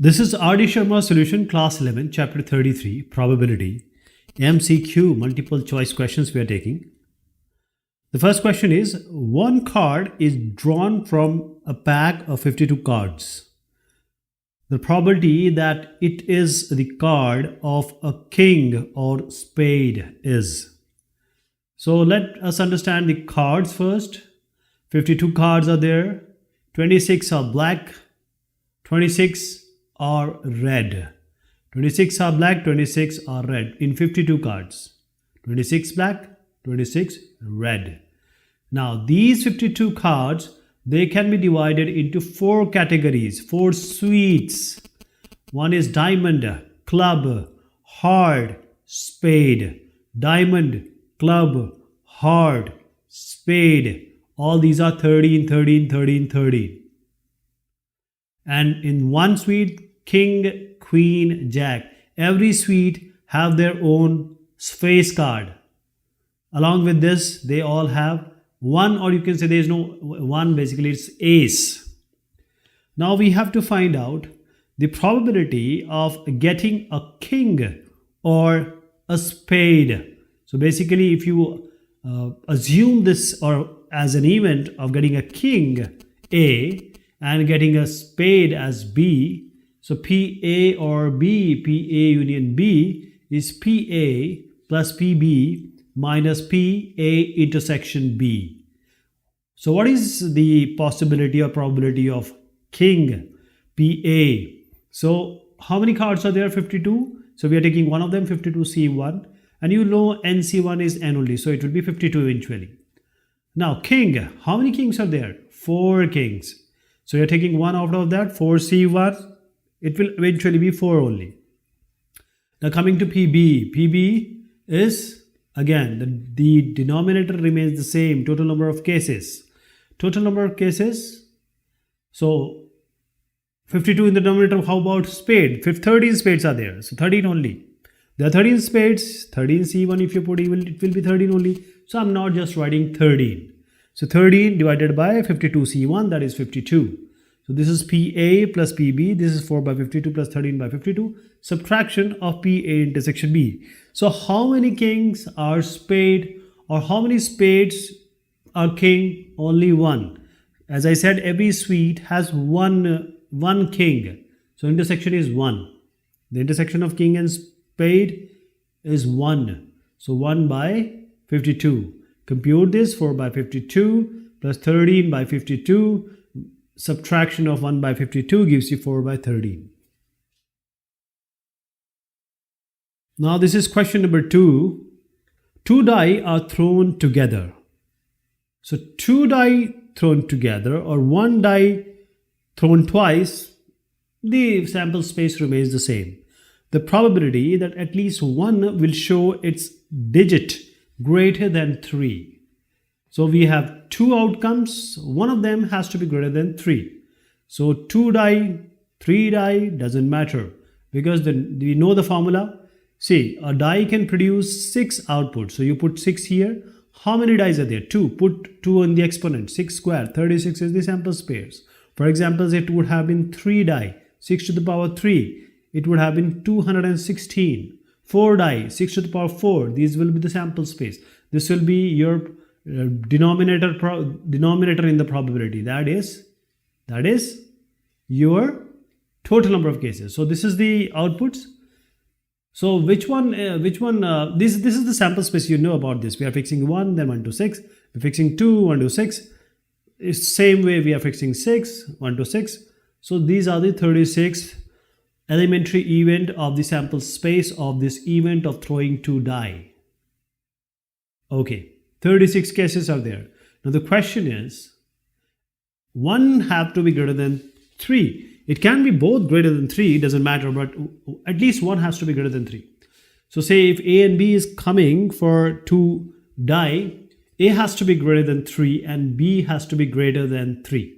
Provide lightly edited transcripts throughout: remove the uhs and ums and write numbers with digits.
This is R.D. Sharma Solution, Class 11, Chapter 33, Probability, MCQ, multiple choice questions we are taking. The first question is, one card is drawn from a pack of 52 cards. The probability that it is the card of a king or spade is. So let us understand the cards first. 52 cards are there. 26 are black. 26 are red. 26 are black, 26 are red in 52 cards. 26 black, 26 red. Now these 52 cards, they can be divided into 4 categories, 4 suites. One is diamond, club, heart, spade. Diamond, club, heart, spade. All these are 13, 13, 13, 13. And in one suite, king, queen, jack. Every suite have their own face card. Along with this, they all have one, or you can say there is no one, basically it's ace. Now we have to find out the probability of getting a king or a spade. So basically if you assume this or as an event of getting a king A and getting a spade as B, so PA or B, PA union B is PA plus PB minus PA intersection B. So what is the possibility or probability of king PA? So how many cards are there? 52. So we are taking one of them, 52C1, and you know NC1 is N only, so it will be 52 eventually. Now king, how many kings are there? 4 kings. So you're taking one out of that, 4C1, it will eventually be 4 only. Now coming to PB, PB is again the denominator remains the same, total number of cases. Total number of cases, so 52 in the denominator. How about spade? 13 spades are there, so 13 only. There are 13 spades, 13C1 if you put it will be 13 only. So I'm not just writing 13. So 13 divided by 52C1, that is 52. So this is PA plus PB, this is 4 by 52 plus 13 by 52, subtraction of PA intersection B. So how many kings are spade, or how many spades are king? Only one. As I said, every suite has one king. So intersection is 1. The intersection of king and spade is 1. So 1 by 52. Compute this, 4 by 52 plus 13 by 52. Subtraction of 1 by 52 gives you 4 by 13. Now this is question number 2. 2 die are thrown together. So 2 die thrown together or 1 die thrown twice, the sample space remains the same. The probability that at least one will show its digit greater than 3. So we have 2 outcomes, one of them has to be greater than 3. So 2 die, 3 die, doesn't matter because we know the formula. See, a die can produce 6 outputs. So you put 6 here. How many dies are there? 2. Put 2 in the exponent. 6 squared. 36 is the sample space. For example, it would have been 3 die. 6 to the power 3. It would have been 216. 4 die. 6 to the power 4. These will be the sample space. This will be your denominator in the probability. That is your total number of cases. So this is the outputs. So this is the sample space. You know about this. We are fixing 1, then 1 to 6. We're fixing 2, 1 to 6. It's same way we are fixing 6, 1 to 6. So these are the 36 elementary event of the sample space of this event of throwing 2 die. Okay, 36 cases are there. Now the question is, one have to be greater than 3. It can be both greater than 3, doesn't matter, but at least one has to be greater than 3. So say if A and B is coming for 2 die, A has to be greater than 3 and B has to be greater than 3.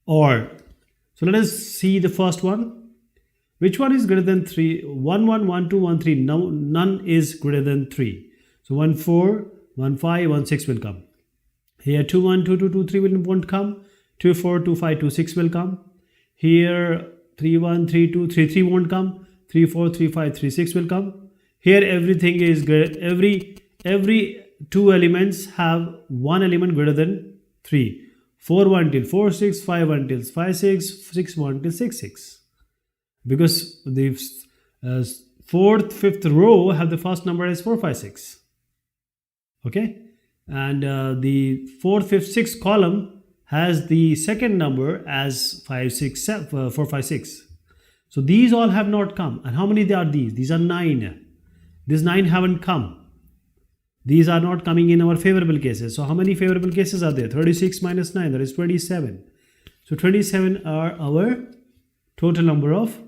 Or, so let us see the first one. Which one is greater than 3? 1, 1, 1, 2, 1, 3. No, none is greater than 3. So 1, 4, 1, 5, 1, 6 will come. Here 2, 1, 2, 2, 2, 3 won't come. 2, 4, 2, 5, 2, 6 will come. Here 3 1, 3 2, 3 3 won't come. 3 4, 3 5, 3 6 will come. Here everything is great. Every two elements have one element greater than 3. 4 1 till 4 6, 5 1 till 5 6, 6 1 till 6 6. Because the fourth, fifth row have the first number as 4 5 6. Okay, and the fourth, fifth, sixth column has the second number as 5 6 7, 4 5 6. So these all have not come. And how many are these? These are 9. These 9 haven't come. These are not coming in our favorable cases. So how many favorable cases are there? 36 minus 9, that is 27. So 27 are our total number of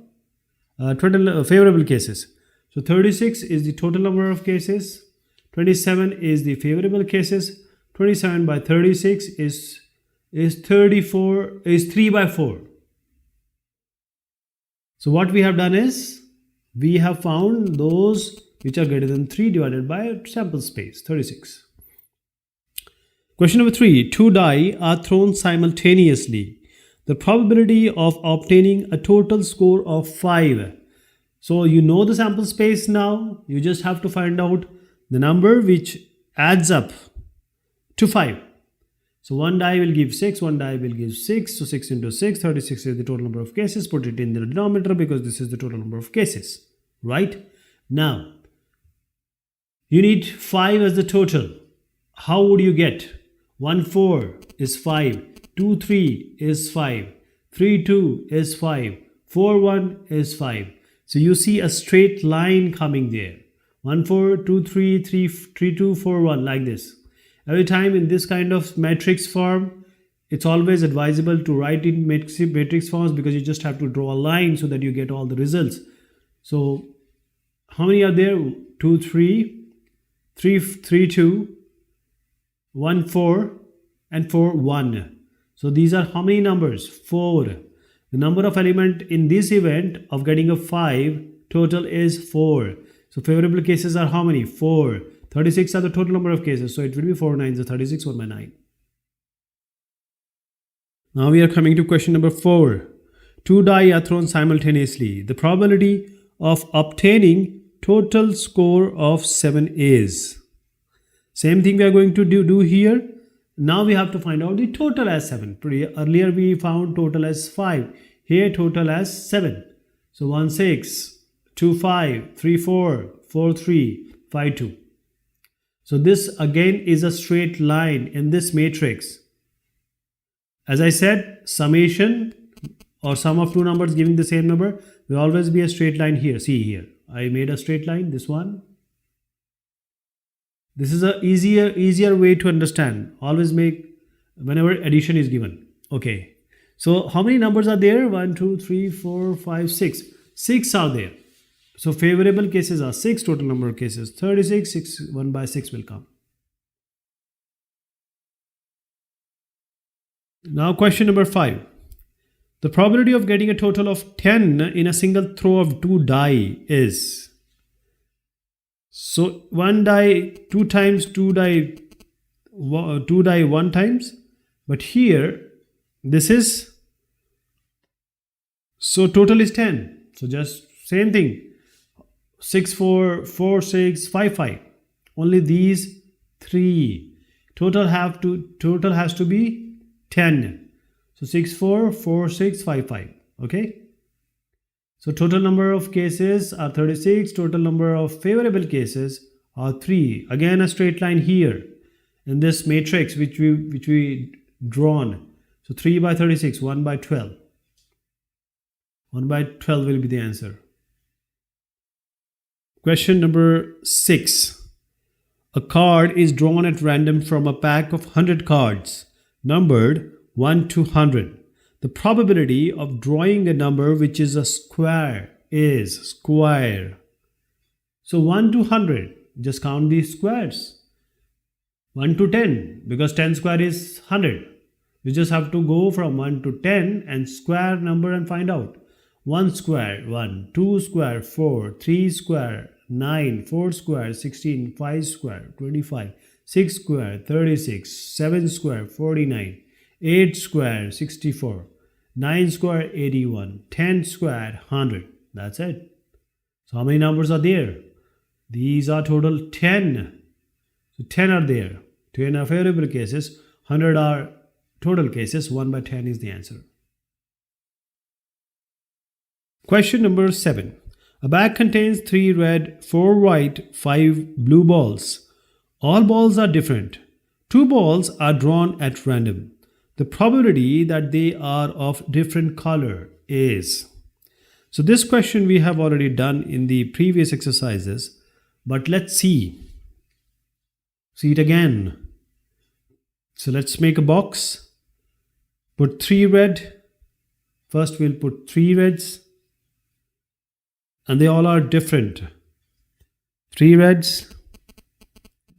favorable cases. So 36 is the total number of cases. 27 is the favorable cases. 27 by 36 is 34, is 3 by 4. So what we have done is, we have found those which are greater than 3 divided by sample space, 36. Question number 3. 2 die are thrown simultaneously. The probability of obtaining a total score of 5. So you know the sample space now. You just have to find out the number which adds up to 5. So one die will give 6, one die will give 6. So 6 into 6, 36 is the total number of cases. Put it in the denominator because this is the total number of cases. Right? Now, you need 5 as the total. How would you get? 1 4 is 5. 2 3 is 5. 3 2 is 5. 4 1 is 5. So you see a straight line coming there. 1 4, 2 3, 3 2, 4 1, like this. Every time in this kind of matrix form, it's always advisable to write in matrix forms, because you just have to draw a line so that you get all the results. So how many are there? 2 3, 3 2, 1 4, and 4 1. So these are how many numbers? 4. The number of element in this event of getting a 5 total is 4. So favorable cases are how many? 4. 36 are the total number of cases. So it will be 4 9s, so 36 1 by 9. Now we are coming to question number 4. 2 die are thrown simultaneously. The probability of obtaining total score of 7 is. Same thing we are going to do here. Now we have to find out the total as 7. Earlier we found total as 5. Here total as 7. So 1 6, 2 5, 3 4, 4 3, 5 2. So this again is a straight line in this matrix. As I said, summation or sum of two numbers giving the same number will always be a straight line here. See here, I made a straight line, this one. This is a easier way to understand. Always make whenever addition is given. Okay. So how many numbers are there? 1, 2, 3, 4, 5, 6. 6 are there. So favorable cases are 6, total number of cases 36, 6, 1 by 6 will come. Now question number 5. The probability of getting a total of 10 in a single throw of 2 die is. So 1 die 2 times, 2 die 1 times. But here this is, so total is 10. So just same thing. 6 4, 4 6, 5 5. Only these 3. Total has to be 10. So 6 4, 4 6, 5 5. Okay. So total number of cases are 36. Total number of favorable cases are 3. Again a straight line here in this matrix which we drawn. So 3 by 36, 1 by 12. 1 by 12 will be the answer. Question number 6. A card is drawn at random from a pack of 100 cards, numbered 1 to 100. The probability of drawing a number which is a square is square. So 1 to 100, just count these squares. 1 to 10, because 10 square is 100. You just have to go from 1 to 10 and square number and find out. 1 square 1, 2 square 4, 3 square 9, 4 square 16, 5 square 25, 6 square 36, 7 square 49, 8 square 64, 9 square 81, 10 square 100. That's it. So how many numbers are there? These are total 10. So 10 are there. 10 are favorable cases, 100 are total cases. 1 by 10 is the answer. Question number 7. A bag contains 3 red, 4 white, 5 blue balls. All balls are different. 2 balls are drawn at random. The probability that they are of different color is. So this question we have already done in the previous exercises, but let's see it again. So let's make a box. Put 3 red. First we'll put 3 reds. And they all are different. 3 reds.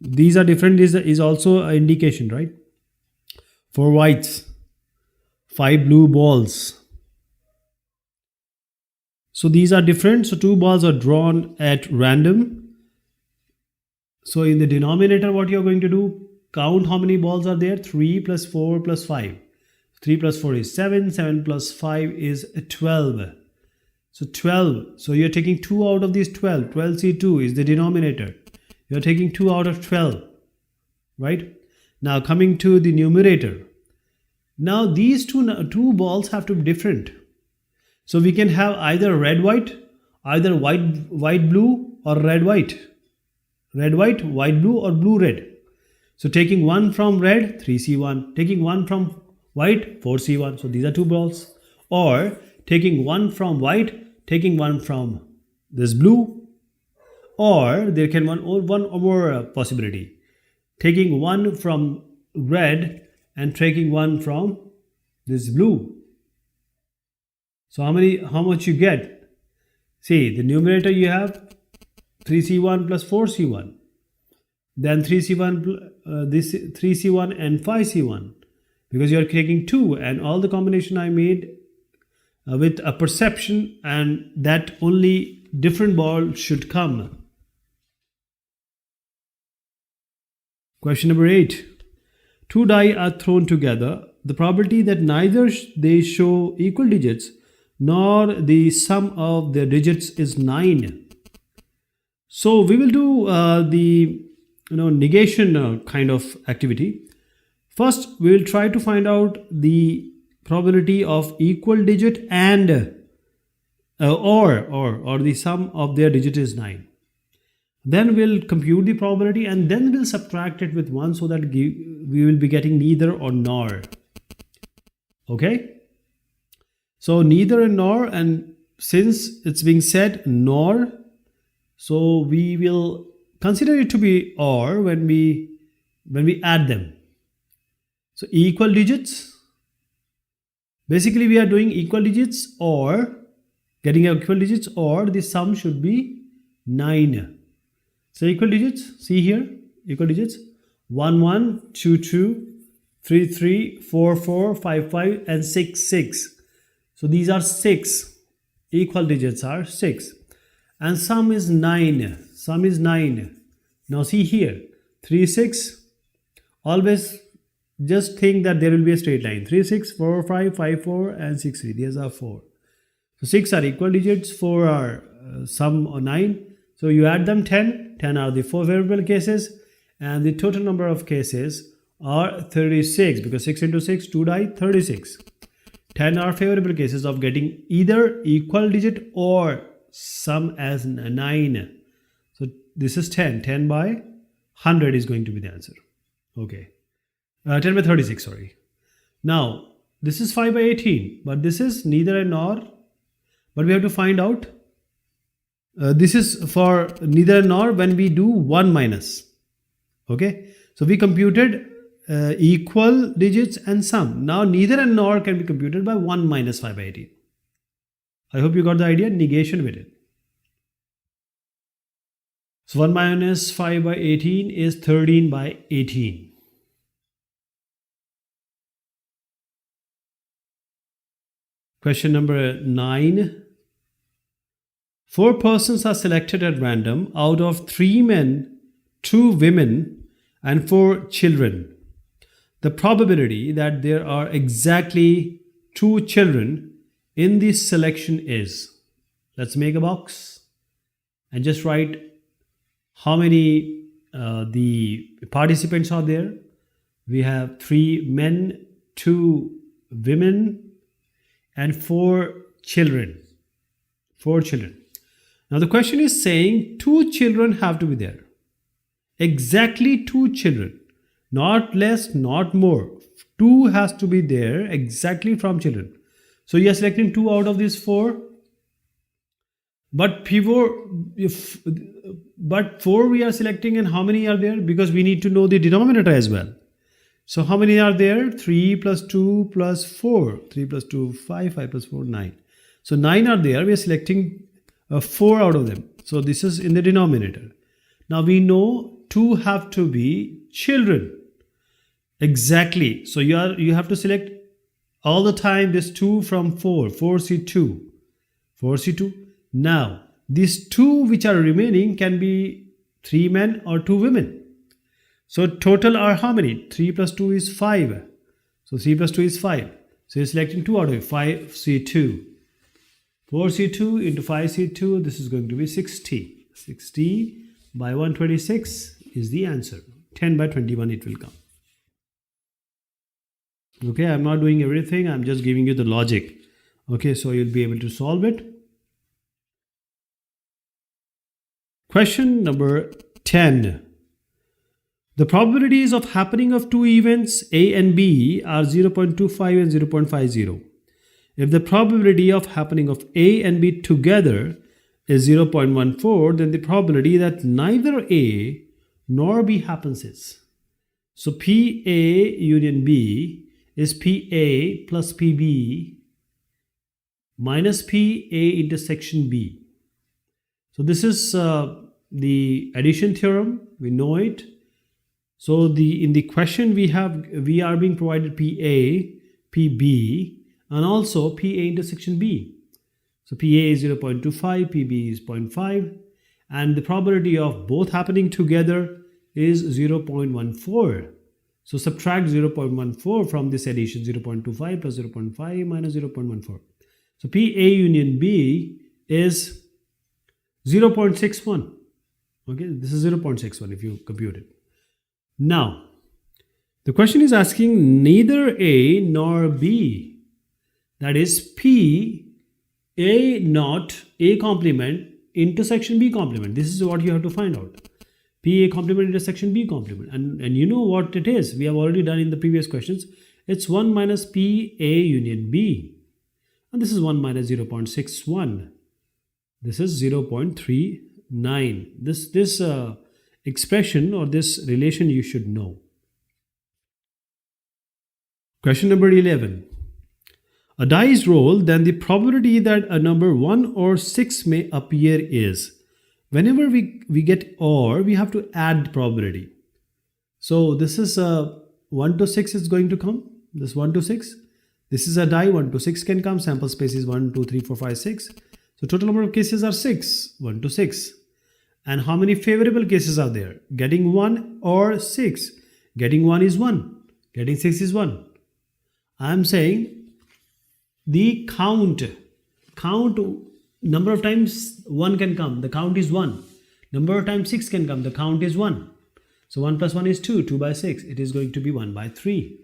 These are different is also an indication, right? 4 whites. 5 blue balls. So these are different. So 2 balls are drawn at random. So in the denominator, what you're going to do, count how many balls are there. 3 plus 4 plus 5. 3 plus 4 is 7. 7 plus 5 is 12. So 12. So you're taking 2 out of these 12. 12C2 is the denominator. You're taking 2 out of 12. Right? Now coming to the numerator. Now these two balls have to be different. So we can have either red white, either white blue, or red white. Red white, white blue, or blue red. So taking 1 from red, 3C1. Taking 1 from white, 4C1. So these are 2 balls. Or taking 1 from white, taking 1 from this blue, or there can one or more possibility. Taking 1 from red and taking 1 from this blue. So how much you get? See, the numerator you have 3C1 plus 4C1. Then 3C1, this 3C1 and 5C1. Because you are taking 2 and all the combination I made with a perception, and that only different ball should come. Question number 8. 2 die are thrown together. The probability that neither they show equal digits nor the sum of their digits is 9. So we will do the negation kind of activity. First, we will try to find out the probability of equal digit and or the sum of their digit is 9. Then we'll compute the probability and then we'll subtract it with 1 so that we will be getting neither or nor. Okay? So neither and nor, and since it's being said nor, so we will consider it to be or when we add them. So equal digits. Basically, we are doing equal digits or getting equal digits, or the sum should be 9. So equal digits, see here, equal digits 1 1, 2 2, 3 3, 4 4, 5 5, and 6 6. So these are 6. Equal digits are 6. And sum is 9. Sum is 9. Now see here, 3 6. Always just think that there will be a straight line. 3 6, 4 5, 5 4, and 6 3. These are 4. So 6 are equal digits, 4 are sum or 9. So you add them 10. 10 are the 4 variable cases, and the total number of cases are 36 because 6 into 6, 2 die, 36. 10 are favorable cases of getting either equal digit or sum as 9. So this is 10. 10 by 100 is going to be the answer. Okay. 10 by 36, sorry. Now, this is 5 by 18, but this is neither and nor. But we have to find out. This is for neither and nor when we do 1 minus. Okay. So we computed equal digits and sum. Now, neither and nor can be computed by 1 minus 5 by 18. I hope you got the idea. Negation with it. So 1 minus 5 by 18 is 13 by 18. Question number 9. 4 persons are selected at random out of 3 men, 2 women, and 4 children. The probability that there are exactly two children in this selection is? Let's make a box and just write how many the participants are there. We have 3 men, 2 women, and 4 children. 4 children. Now the question is saying 2 children have to be there. Exactly 2 children. Not less, not more. 2 has to be there exactly from children. So you are selecting 2 out of these 4. But 4 we are selecting, and how many are there? Because we need to know the denominator as well. So how many are there? 3 plus 2 plus 4. 3 plus 2, 5. 5 plus 4, 9. So 9 are there. We are selecting 4 out of them. So this is in the denominator. Now we know 2 have to be children. Exactly. So you have to select all the time this 2 from 4. 4C2. 4C2. Now, these 2 which are remaining can be 3 men or 2 women. So total are how many? 3 plus 2 is 5. So 3 plus 2 is 5. So you're selecting 2 out of it. 5C2. 4C2 into 5C2. This is going to be 60. 60 by 126 is the answer. 10 by 21 it will come. Okay, I'm not doing everything. I'm just giving you the logic. Okay, so you'll be able to solve it. Question number 10. The probabilities of happening of 2 events A and B are 0.25 and 0.50. If the probability of happening of A and B together is 0.14, then the probability that neither A nor B happens is. So PA union B is PA plus PB minus PA intersection B. So this is the addition theorem. We know it. So in the question we are being provided PA, PB, and also PA intersection B. So PA is 0.25, PB is 0.5, and the probability of both happening together is 0.14. So subtract 0.14 from this addition. 0.25 plus 0.5 minus 0.14. So PA union B is 0.61. Okay, this is 0.61 if you compute it. Now, the question is asking neither A nor B. That is P A naught A complement intersection B complement. This is what you have to find out. P A complement intersection B complement. And you know what it is. We have already done in the previous questions. It's 1 minus P A union B. And this is 1 minus 0.61. This is 0.39. This expression or this relation you should know. Question number 11. A die is rolled, then the probability that a number 1 or 6 may appear is. Whenever we get OR, we have to add probability. So this is 1 to 6 is going to come. This 1 to 6. This is a die. 1 to 6 can come. Sample space is 1, 2, 3, 4, 5, 6. So total number of cases are 6. 1 to 6. And how many favorable cases are there? Getting 1 or 6. Getting 1 is 1. Getting 6 is 1. I am saying the count number of times 1 can come. The count is 1. Number of times 6 can come. The count is 1. So 1 plus 1 is 2. 2 by 6. It is going to be 1 by 3.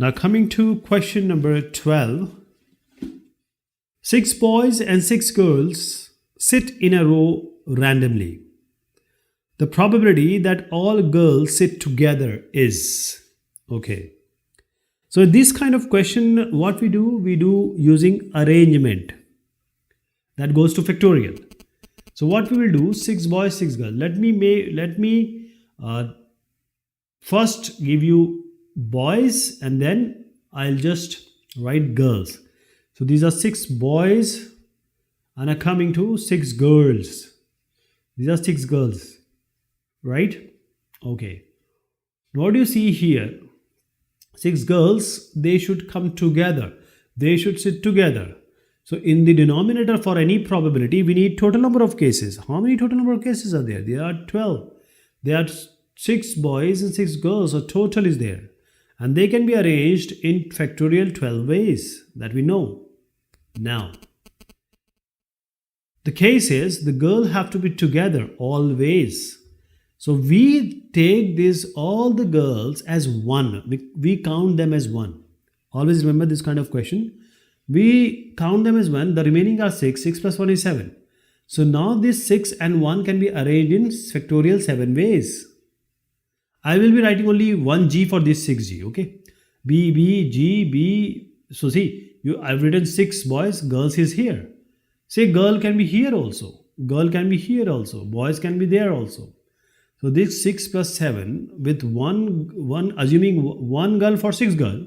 Now coming to question number 12. 6 boys and 6 girls sit in a row randomly. The probability that all girls sit together is. Okay. So this kind of question, what we do using arrangement. That goes to factorial. So what we will do, 6 boys, 6 girls. Let me first give you boys and then I'll just write girls. So these are 6 boys and are coming to 6 girls. These are 6 girls, right? Okay. Now what do you see here? 6 girls, they should come together. They should sit together. So in the denominator for any probability, we need total number of cases. How many total number of cases are there? There are 12. There are 6 boys and 6 girls. So total is there. And they can be arranged in factorial 12 ways that we know. Now, the case is the girls have to be together always. So we take this all the girls as one. We count them as one. Always remember this kind of question. We count them as one. The remaining are 6. 6 plus 1 is 7. So now this 6 and 1 can be arranged in factorial 7 ways. I will be writing only one G for this 6G. Okay. B, B, G, B. So see, I've written 6 boys. Girls is here. Say girl can be here also. Girl can be here also. Boys can be there also. So this 6 plus 7 with one assuming one girl for 6 girl.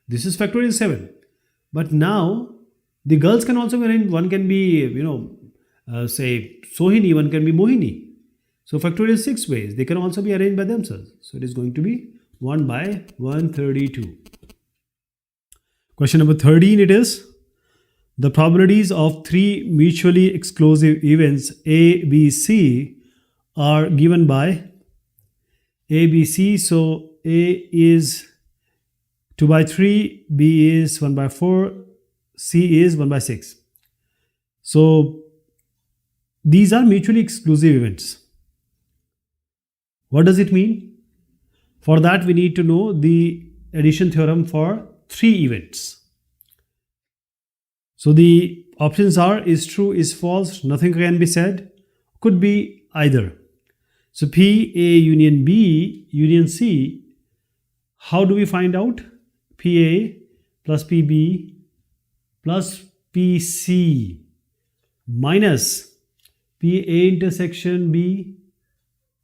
This is factorial 7. But now the girls can also be arranged. One can be, say Sohini, one can be Mohini. So factorial 6 ways. They can also be arranged by themselves. So it is going to be 1 by 132. Question number 13 it is. The probabilities of 3 mutually exclusive events A, B, C are given by A, B, C. So A is 2 by 3, B is 1 by 4, C is 1 by 6. So these are mutually exclusive events. What does it mean? For that we need to know the addition theorem for 3 events. So the options are is true, is false, nothing can be said, could be either. So P, A union B union C, how do we find out? PA plus PB plus PC minus PA intersection B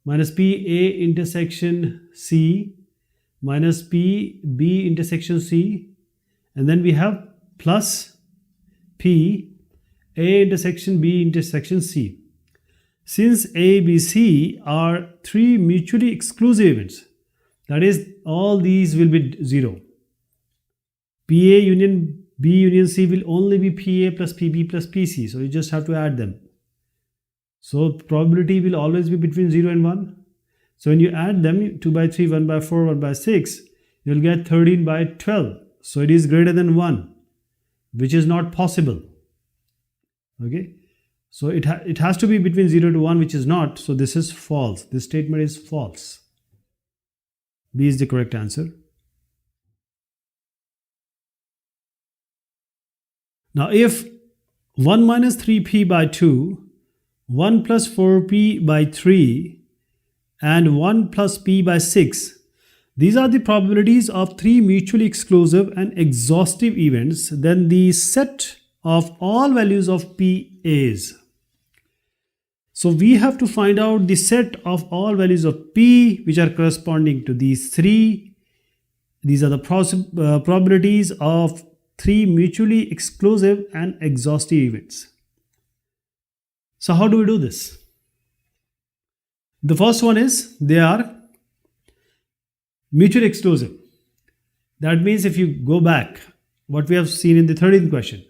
minus PA intersection C minus PB intersection C, and then we have plus P A intersection B intersection C. Since A, B, C are 3 mutually exclusive events, that is all these will be 0. PA union B union C will only be PA plus PB plus PC. So you just have to add them. So probability will always be between 0 and 1. So when you add them, 2 by 3, 1 by 4, 1 by 6, you will get 13 by 12. So it is greater than 1, which is not possible. Okay. So it has to be between 0 to 1, which is not. So this is false. This statement is false. B is the correct answer. Now if 1 minus 3p by 2, 1 plus 4p by 3 and 1 plus p by 6, these are the probabilities of 3 mutually exclusive and exhaustive events, then the set of all values of p is. So we have to find out the set of all values of p which are corresponding to these 3. These are the probabilities of 3 mutually exclusive and exhaustive events. So how do we do this? The first one is they are mutually exclusive. That means if you go back, what we have seen in the 13th question,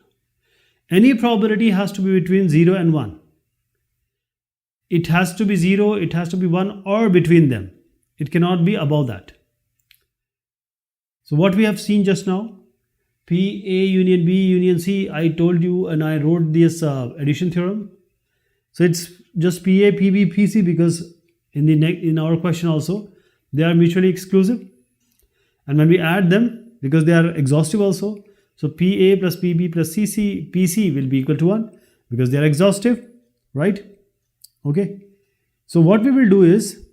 any probability has to be between 0 and 1. It has to be 0, it has to be 1 or between them. It cannot be above that. So what we have seen just now, P, A union B union C, I told you and I wrote this addition theorem. So it's just PA, PB, PC because in our question also, they are mutually exclusive. And when we add them, because they are exhaustive also, so PA plus PB plus PC will be equal to 1 because they are exhaustive, right? Okay. So what we will do is,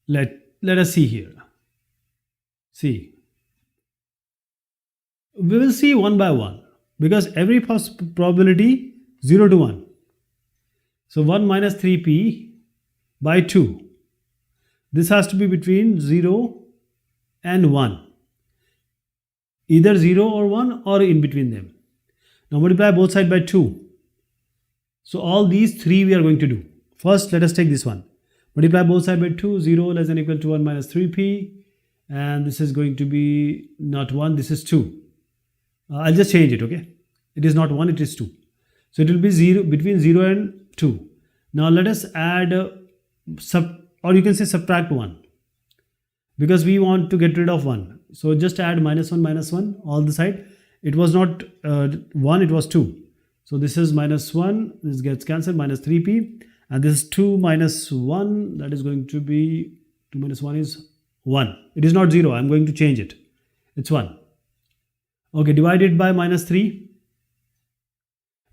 let us see here. See. We will see one by one because every probability 0 to 1. So 1 minus 3p by 2. This has to be between 0 and 1. Either 0 or 1 or in between them. Now multiply both sides by 2. So all these 3 we are going to do. First let us take this one. Multiply both sides by 2. 0 less than equal to 1 minus 3p. And this is going to be not 1, this is 2. I'll just change it, okay? It is not 1, it is 2. So it will be 0 between 0 and 2. Now let us add, or you can say subtract 1. because we want to get rid of 1. So just add -1 all the side. It was not 1, it was 2. So this is -1, this gets cancelled, minus 3p, and this is 2 minus 1, that is going to be 2 minus 1 is 1. It is not 0, I'm going to change it. It's 1. Okay, divided by -3.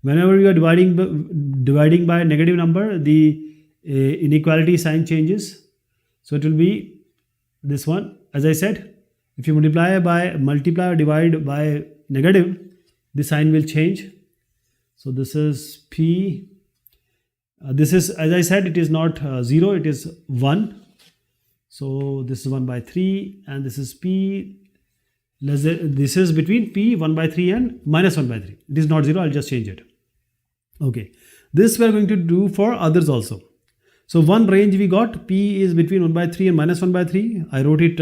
Whenever you are dividing by a negative number, the inequality sign changes. So it will be this one. As I said, if you multiply or divide by negative, the sign will change. So this is p. This is, as I said, it is not 0, it is 1. So this is 1 by 3, and this is p. This is between p 1 by 3 and -1 by 3. It is not 0, I'll just change it. Okay, this we are going to do for others also. So one range we got, p is between 1 by 3 and -1 by 3. I wrote it,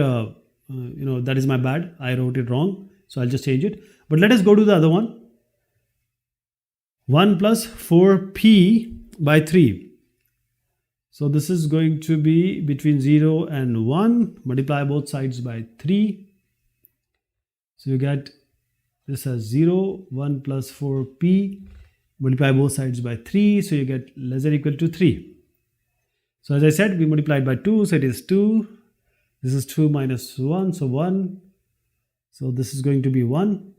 that is my bad. I wrote it wrong. So I'll just change it. But let us go to the other one. 1 plus 4p by 3. So this is going to be between 0 and 1. Multiply both sides by 3. So you get this as 0, 1 plus 4p. Multiply both sides by 3. So you get less than or equal to 3. So as I said, we multiplied by 2. So it is 2. This is 2 minus 1. So 1. So this is going to be 1.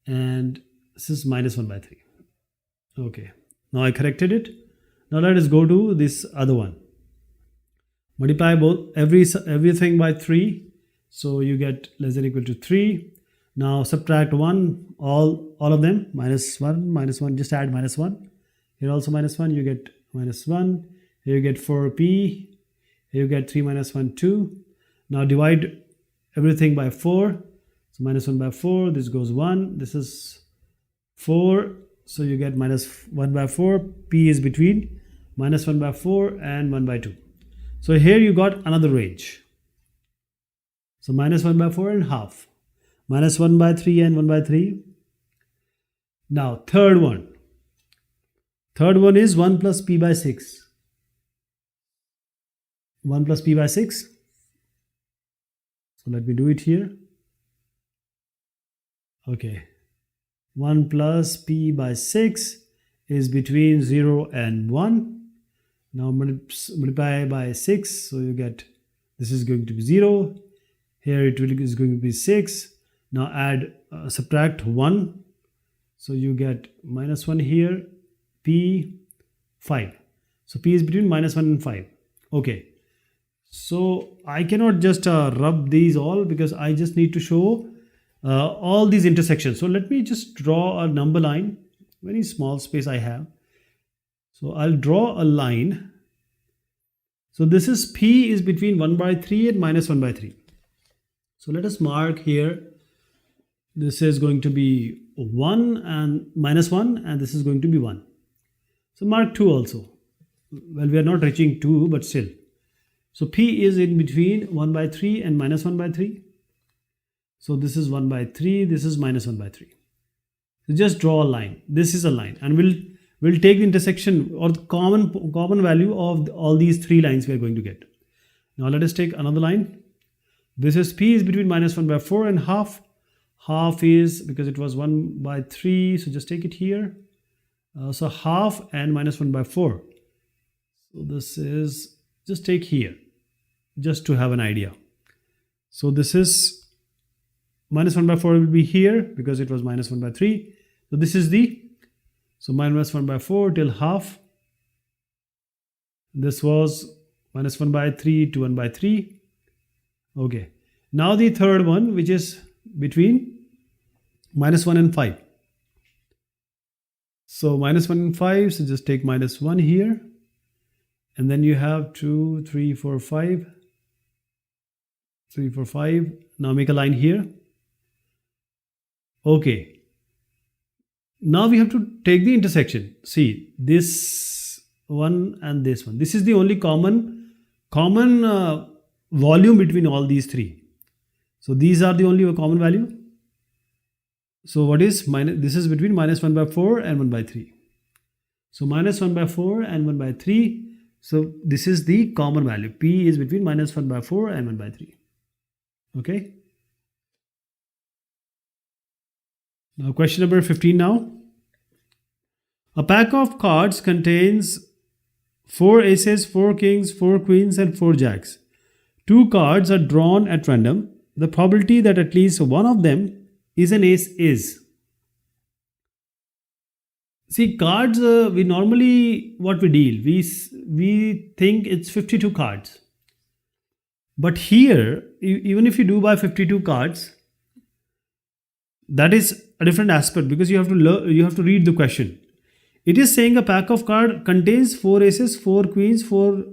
And this is -1 by 3. Okay. Now I corrected it. Now let us go to this other one. Multiply both everything by 3. So you get less than or equal to 3. Now subtract 1, all of them, -1, just add -1. Here also -1, you get -1. Here you get 4p. Here you get 3 minus 1, 2. Now divide everything by 4. So -1 by 4, this goes 1. This is 4. So you get -1 by 4. P is between -1 by 4 and 1 by 2. So here you got another range. So -1 by 4 and half. -1 by 3 and 1 by 3. Now third one. Third one is 1 plus p by 6. 1 plus p by 6. So let me do it here. Okay. 1 plus p by 6 is between 0 and 1. Now multiply by 6. So you get, this is going to be 0. Here it is going to be 6. Now add, subtract 1. So you get -1 here, p 5. So p is between -1 and 5. Okay. So I cannot just rub these all, because I just need to show all these intersections. So let me just draw a number line. Very small space I have. So I'll draw a line. So this is p is between 1 by 3 and -1 by 3. So let us mark here. This is going to be 1 and -1, and this is going to be 1. So mark 2 also. Well, we are not reaching 2, but still. So p is in between 1 by 3 and -1 by 3. So this is 1 by 3, this is -1 by 3. So just draw a line. This is a line, and we'll take the intersection or the common value of all these 3 lines we are going to get. Now let us take another line. This is p is between -1 by 4 and half. Half is, because it was 1 by 3, so just take it here. So half and -1 by 4. So this is, just take here, just to have an idea. So this is -1 by 4 will be here, because it was -1 by 3. So this is the, so -1 by 4 till half. This was -1 by 3 to 1 by 3. Okay. Now the third one, which is between -1 and 5. So -1 and 5, so just take -1 here. And then you have 2, 3, 4, 5. 3, 4, 5. Now make a line here. Okay. Now we have to take the intersection. See, this one and this one. This is the only common volume between all these 3. So these are the only common value. So what is this is between -1 by 4 and 1 by 3. So -1 by 4 and 1 by 3. So this is the common value. P is between minus 1 by 4 and 1 by 3. Okay. Now question number 15 now. A pack of cards contains 4 aces, 4 kings, 4 queens and 4 jacks. 2 cards are drawn at random. The probability that at least one of them is an ace is. See, cards, we normally, what we deal, we think it's 52 cards. But here, even if you do by 52 cards, that is a different aspect because you have to read the question. It is saying a pack of cards contains 4 aces, 4 queens, 4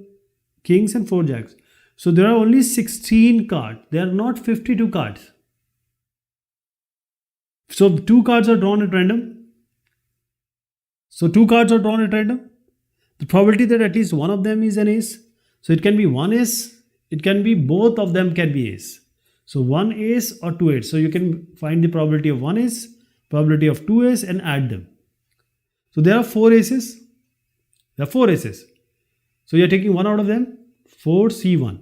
kings and 4 jacks. So there are only 16 cards. There are not 52 cards. So 2 cards are drawn at random. So 2 cards are drawn at random. The probability that at least one of them is an ace. So it can be one ace. It can be both of them can be ace. So 1 ace or 2 ace. So you can find the probability of 1 ace, probability of 2 ace and add them. So there are 4 aces. There are 4 aces. So you are taking one out of them. 4C1.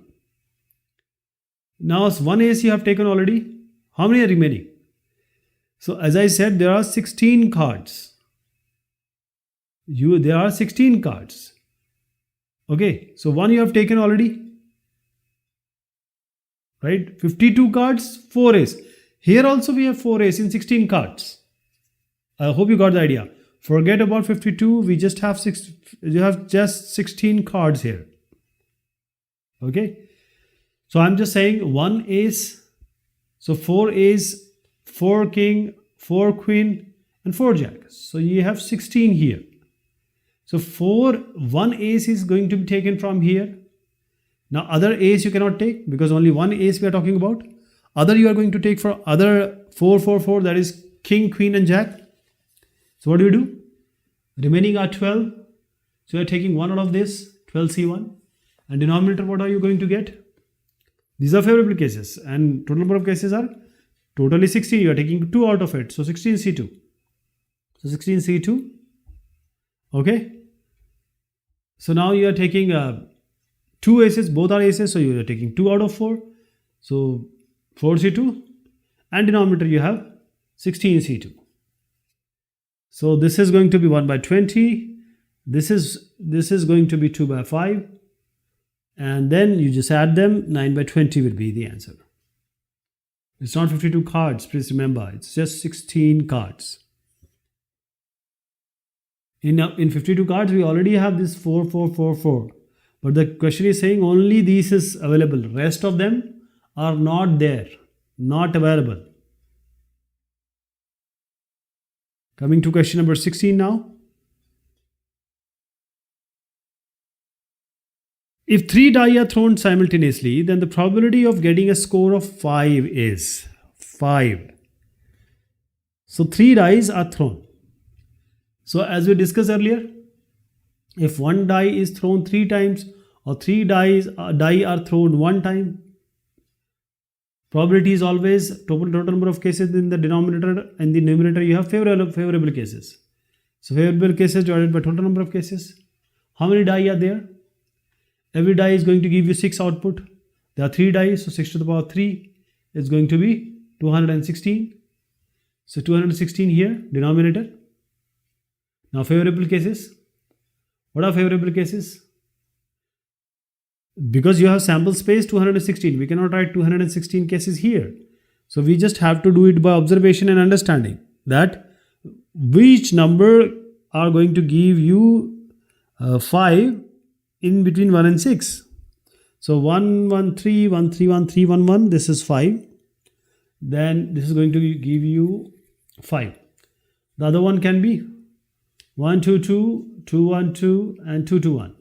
Now 1 ace you have taken already. How many are remaining? So as I said, there are 16 cards. There are 16 cards. Okay, so 1 you have taken already. Right? 52 cards, 4 ace. Here also we have 4 ace in 16 cards. I hope you got the idea. Forget about 52. We just have you have just 16 cards here. Okay. So I'm just saying 1 ace. So 4 ace, 4 king, 4 queen and 4 jack. So you have 16 here. So 1 ace is going to be taken from here. Now other ace you cannot take because only 1 ace we are talking about. Other you are going to take for other 4, 4, 4, that is king, queen and jack. So what do? Remaining are 12. So you are taking 1 out of this, 12C1. And denominator, what are you going to get? These are favorable cases and total number of cases are totally 16. You are taking 2 out of it. So 16C2. So 16C2. Okay. So now you are taking 2 aces, both are aces. So you are taking 2 out of 4. So 4C2 and denominator you have 16C2. So this is going to be 1 by 20. This is going to be 2 by 5. And then you just add them. 9 by 20 will be the answer. It's not 52 cards. Please remember, it's just 16 cards. In 52 cards, we already have this 4, 4, 4, 4. But the question is saying only these is available. Rest of them are not there, not available. Coming to question number 16 now. If 3 die are thrown simultaneously, then the probability of getting a score of 5 is 5. So 3 dice are thrown. So as we discussed earlier, if 1 die is thrown 3 times or 3 die are thrown 1 time, probability is always total number of cases in the denominator and the numerator you have favorable cases. So favorable cases divided by total number of cases. How many die are there? Every die is going to give you 6 output. There are 3 die, so 6 to the power 3 is going to be 216. So 216 here, denominator. Now favorable cases. What are favorable cases? Because you have sample space 216, we cannot write 216 cases here. So we just have to do it by observation and understanding that which number are going to give you 5 in between 1 and 6. So 1, 1, 3, 1, 3, 1, 3, 1, 1, this is 5. Then this is going to give you 5. The other one can be 1, 2, 2, 2, 1, 2 and 2, 2, 1.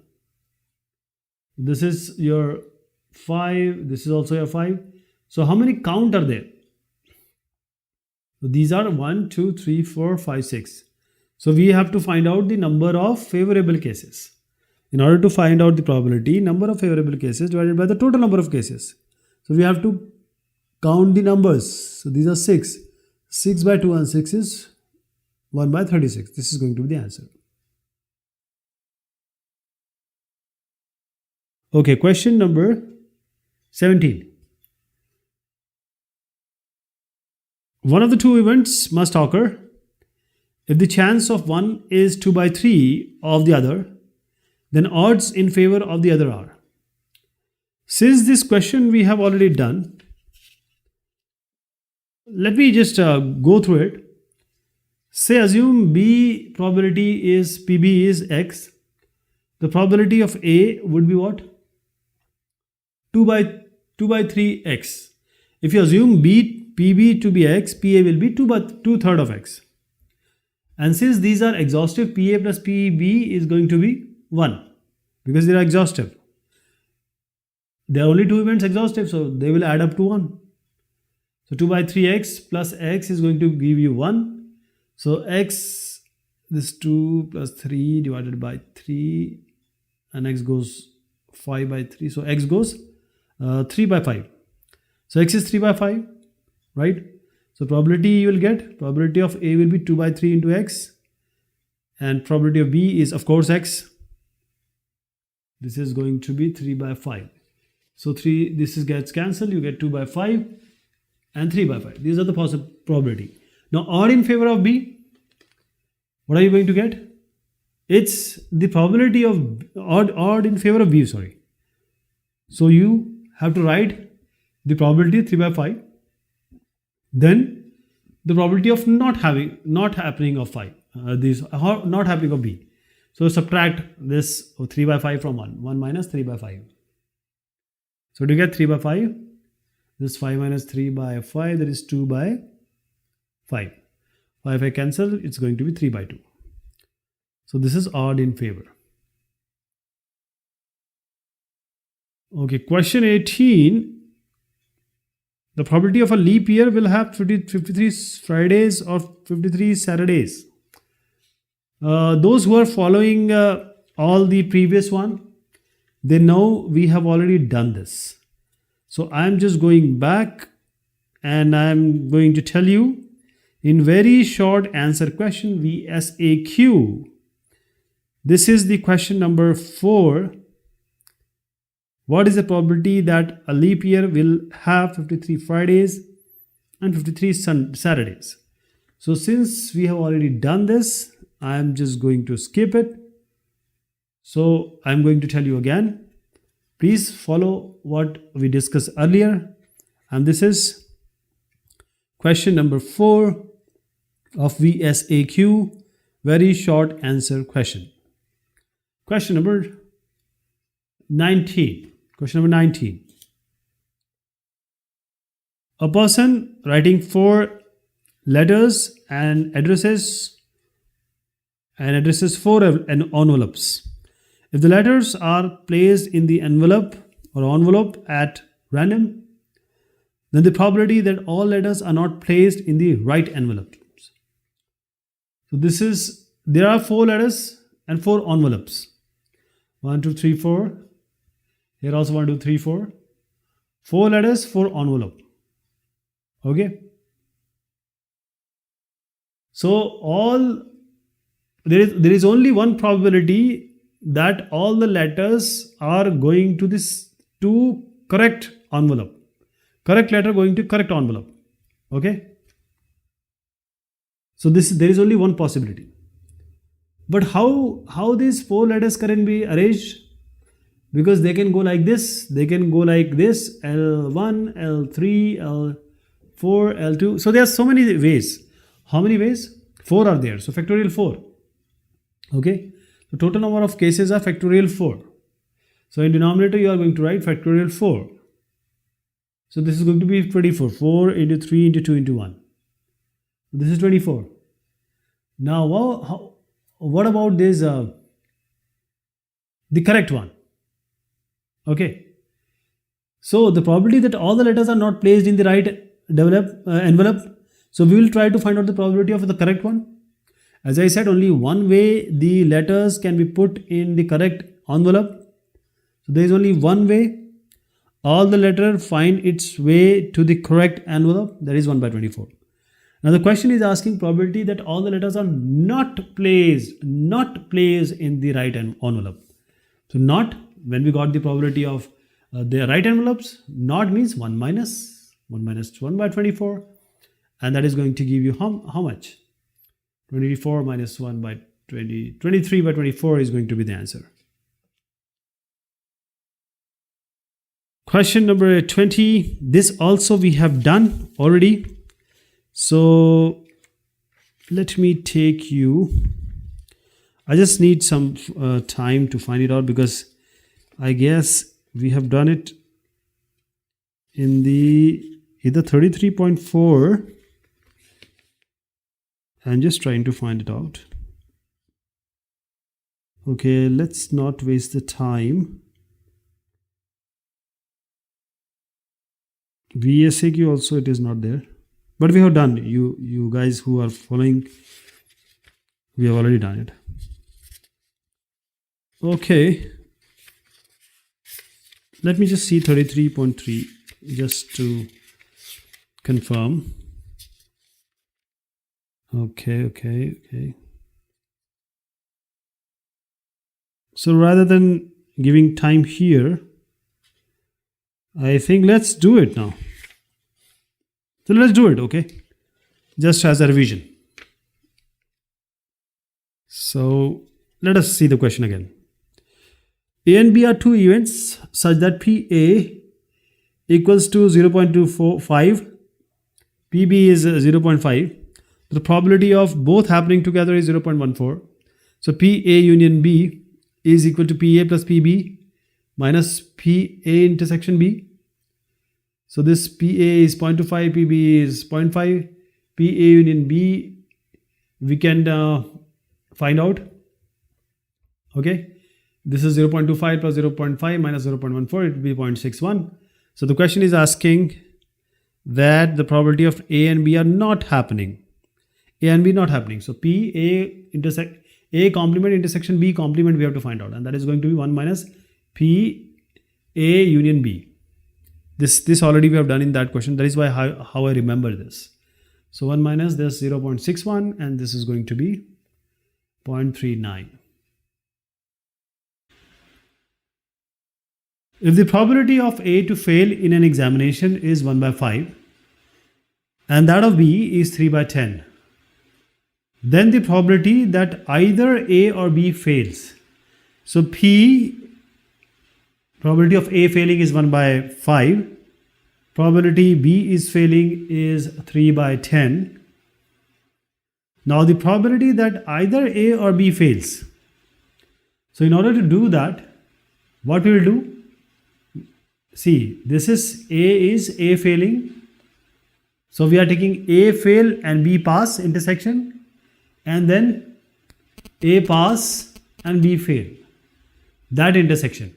This is your 5. This is also your 5. So how many count are there? So these are 1, 2, 3, 4, 5, 6. So we have to find out the number of favorable cases. In order to find out the probability, number of favorable cases divided by the total number of cases. So we have to count the numbers. So these are 6. 6 by 2 and 6 is 1 by 36. This is going to be the answer. Okay, question number 17. One of the two events must occur if the chance of one is 2 by 3 of the other, then odds in favor of the other are. Since this question we have already done, let me just go through it. Say assume B probability is PB is X. The probability of A would be what? 2 by 3x. If you assume PB to be X, PA will be 2/3 of X. And since these are exhaustive, PA plus PB is going to be 1 because they are exhaustive. There are only two events exhaustive, so they will add up to 1. So 2 by 3x plus x is going to give you 1. So x, this 2 plus 3 divided by 3, and x goes 5 by 3. So x goes 3 by 5. So x is 3 by 5, right? So probability you will get, probability of A will be 2 by 3 into x, and probability of B is of course x. This is going to be 3 by 5. So 3, this is gets cancelled, you get 2 by 5 and 3 by 5. These are the possible probability. Now odd in favor of B, what are you going to get? It's the probability of odd in favor of B, sorry. So you have to write the probability 3 by 5, then the probability of not happening of 5, not happening of B. So subtract this 3 by 5 from 1, 1 minus 3 by 5. So to get 3 by 5, this 5 minus 3 by 5, that is 2 by 5. 5 I cancel, it's going to be 3 by 2. So this is odd in favor. Okay, question 18. The probability of a leap year will have 53 Fridays or 53 Saturdays. Those who are following all the previous one, they know we have already done this. So I'm just going back and I'm going to tell you in very short answer question VSAQ. This is the question number 4. What is the probability that a leap year will have 53 Fridays and 53 Saturdays? So since we have already done this, I'm just going to skip it. So I'm going to tell you again. Please follow what we discussed earlier. And this is question number 4 of VSAQ, very short answer question. Question number 19. Question number 19. A person writing 4 letters and addresses 4 envelopes. If the letters are placed in the envelope or envelope at random, then the probability that all letters are not placed in the right envelope. So this is, there are 4 letters and 4 envelopes. 1, 2, 3, 4. Here also 1, 2, 3, 4. 4 letters, 4 envelope. Okay. So there is only one probability that all the letters are going to this correct envelope. Correct letter going to correct envelope. Okay. So there is only one possibility. But how these 4 letters can be arranged? Because they can go like this, they can go like this, L1, L3, L4, L2. So there are so many ways. How many ways? 4 are there. So factorial 4. Okay. The total number of cases are factorial 4. So in denominator you are going to write factorial 4. So this is going to be 24. 4 into 3 into 2 into 1. This is 24. Now what about this the correct one? Okay. So the probability that all the letters are not placed in the right envelope. So we will try to find out the probability of the correct one. As I said, only one way the letters can be put in the correct envelope. So there is only one way. All the letter find its way to the correct envelope. That is 1 by 24. Now the question is asking probability that all the letters are not placed in the right envelope. So not when we got the probability of the right envelopes, not means 1 minus 1 by 24, and that is going to give you how much? 24 minus 1 by 20, 23 by 24 is going to be the answer. Question number 20. This also we have done already. So let me take you. I just need some time to find it out, because I guess we have done it in the either 33.4. I'm just trying to find it out. Okay, let's not waste the time. VSAQ also it is not there, but we have done. You guys who are following, we have already done it. Okay, let me just see 33.3 just to confirm. Okay. So rather than giving time here, I think let's do it now. So let's do it, okay? Just as a revision. So let us see the question again. A and B are two events such that PA equals to 0.245, PB is 0.5. The probability of both happening together is 0.14. So PA union B is equal to PA plus PB minus PA intersection B. So this PA is 0.25, PB is 0.5, PA union B we can find out. Okay, this is 0.25 plus 0.5 minus 0.14, it will be 0.61. So the question is asking that the probability of A and B are not happening. A and B not happening. So A complement intersection B complement we have to find out, and that is going to be 1 minus PA union B. This already we have done in that question. That is why how I remember this. So 1 minus this 0.61, and this is going to be 0.39. If the probability of A to fail in an examination is 1 by 5 and that of B is 3 by 10, then the probability that either A or B fails. So probability of A failing is 1 by 5. Probability B is failing is 3 by 10. Now the probability that either A or B fails. So in order to do that, what we will do? See, this is A failing. So we are taking A fail and B pass intersection, and then A pass and B fail, that intersection.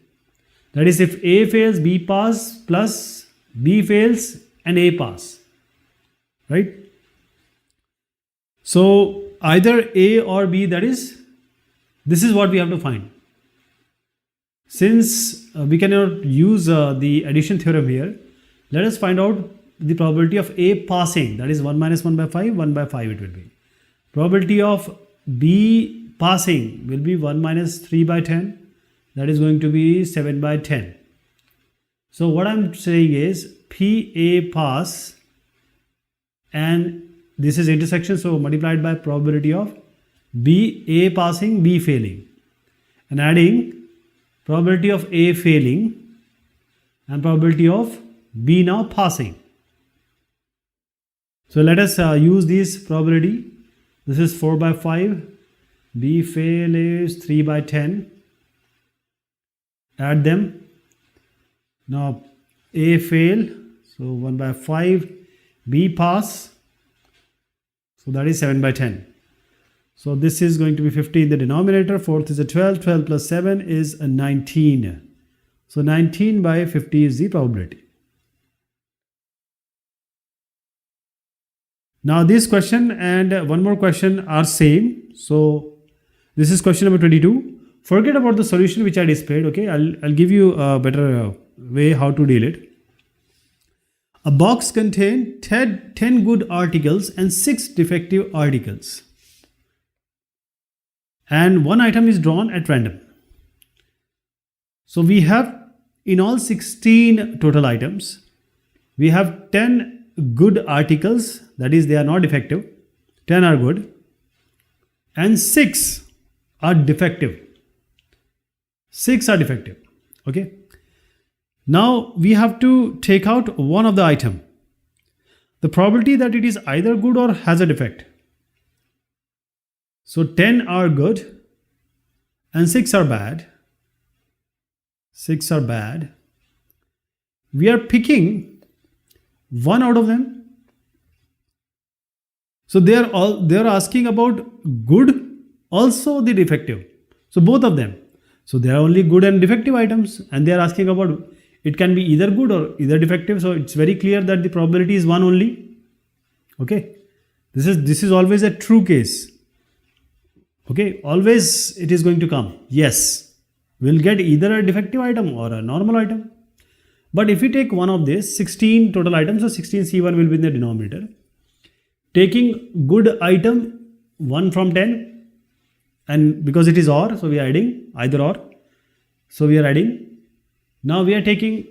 That is, if A fails, B pass plus B fails and A pass, right? So either A or B, this is what we have to find. Since we cannot use the addition theorem here, let us find out the probability of A passing, that is 1 minus 1 by 5, 1 by 5 it will be. Probability of B passing will be 1 minus 3 by 10, that is going to be 7 by 10. So what I'm saying is PA pass, and this is intersection, so multiplied by probability of A passing, B failing, and adding probability of A failing and probability of B now passing. So let us use this probability. This is 4 by 5, B fail is 3 by 10. Add them. Now A fail, so 1 by 5, B pass, so that is 7 by 10. So this is going to be 50 in the denominator, fourth is a 12, 12 plus 7 is a 19. So 19 by 50 is the probability. Now this question and one more question are same. So this is question number 22. Forget about the solution which I displayed, okay? I'll give you a better way how to deal it. A box contains 10 good articles and 6 defective articles. And one item is drawn at random. So we have in all 16 total items, we have 10 good articles, that is, they are not defective, 10 are good, and 6 are defective. 6 are defective. Okay. Now we have to take out one of the item. The probability that it is either good or has a defect. So 10 are good and 6 are bad. 6 are bad. We are picking one out of them. So they are asking about good, also the defective. So both of them. So there are only good and defective items, and they are asking about it can be either good or either defective. So it's very clear that the probability is one only. Okay. This is always a true case. Okay. Always it is going to come. Yes. We'll get either a defective item or a normal item. But if we take one of these 16 total items, so 16C1 will be in the denominator. Taking good item 1 from 10, and because it is OR, so we are adding either OR. So we are adding. Now we are taking